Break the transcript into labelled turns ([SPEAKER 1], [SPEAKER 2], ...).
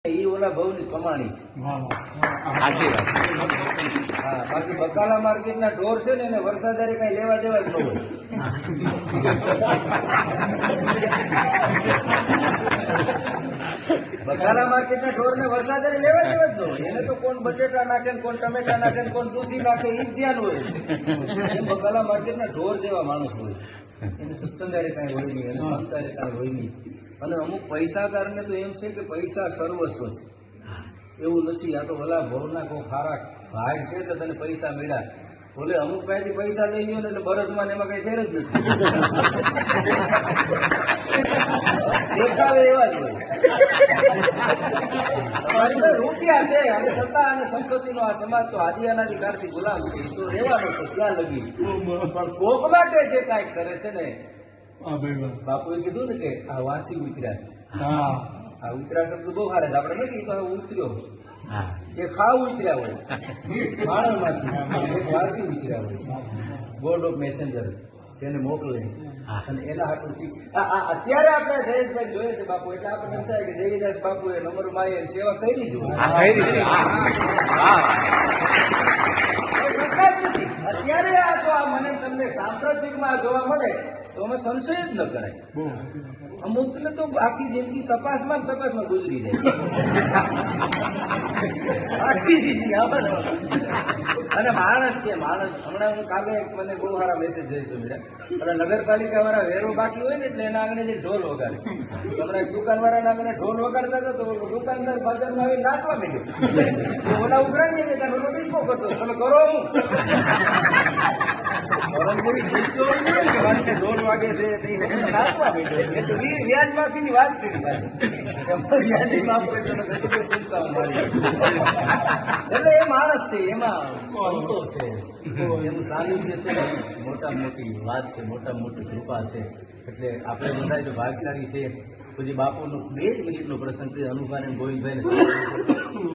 [SPEAKER 1] એ ઓલા ભાવની કમાણી છે.
[SPEAKER 2] સાચી વાત.
[SPEAKER 1] હા, બાકી બકાલા માર્કેટના ઢોર છે ને એને વરસાદારે કઈ લેવા દેવા જ ન હોય. બકાલા માર્કેટના ઢોરને વરસાદારે લેવા દેવા જ ન હોય. એને તો કોણ બટેટા નાખે ને કોણ ટમેટા નાખે ને કોણ દૂધી નાખે એ જ ધ્યાન હોય. એ બકાલા માર્કેટના ઢોર જેવા માણસ હોય. એને સત્સંગારે કાંઈ હોય નહીં, એને સંતારે કાંઈ હોય નહીં. અને અમુક પૈસાદારને તો એમ છે કે પૈસા સર્વસ્વ છે. એવું નથી. આ તો ભલા ભવના કોઈ ખારા ભાગ છે એટલે તને પૈસા મળ્યા. બોલે અમુક પાસેથી પૈસા લઈ લ્યો ને એટલે બરસમાં એમાં કઈ ફેર જ નથી. દેખાવે એવા જ હોય. તમારી પાસે રૂપિયા છે અને સત્તા અને સંપત્તિનો આ સમાજ તો આદિ અનાદિકાળથી ગુલામ છે. એ તો રહેવાનો છે ત્યાં લગી. પણ કોક માટે જે કાંઈક કરે છે ને, બાપુએ કીધું ને કે આ વાંચી ઉતર્યા છે. આ ઉતર્યા શબ્દ બહુ સારા છે. આપણે નથી તો ઉતર્યો એ ખાવ ઉતર્યા હોય માણસમાંથી, વાંચી ઉતર્યા હોય. ગોડ ઓફ મેસેન્જર જેને મોકલે અને એના હાથોથી અત્યારે આપણે જયેશભાઈ જોઈએ છે બાપુ, એટલે આપણને એમ થાય કે દેવીદાસ બાપુએ નંબર મારી સેવા કરી જોઈએ. અત્યારે આ તો આ મને તમને સાંપ્રદાયિકમાં જોવા મળે તો અમે સંશય જ ન કરાય. અમુકને તો આખી જિંદગી તપાસમાં ગુજરી જાય. આખી જિંદગી અને માણસ છે માણસ. હમણાં હું કાલે મને બહુ સારા મેસેજ જઈશ એટલે નગરપાલિકા વાળા વેરો બાકી હોય ને એટલે એના આંગણે જે ઢોલ વગાડે. હમણાં દુકાન વાળાના આંગણે ઢોલ વગાડતા હતા તો દુકાનદાર બજારમાં આવી નાચવા માંડ્યો. ઓલા ઉઘરાણીએ કે ત્યાં ઓલો ડિસ્કો કરતો તમે કરો હું ઢોલ વાગે છે નાચવા માંડ્યો. એ તો વ્યાજ માફીની વાત કરી વ્યાજી માફ એટલે એ માણસ છે, એમાં સંતો છે, એનું સાનિધ્ય છે. મોટા મોટી વાત છે, મોટા મોટી કૃપા છે. એટલે આપણે બધા જો ભાગશાળી છે. પછી બાપુનો 2 મિનિટનો પ્રસંગ અનુભાઈ ગોવિંદભાઈ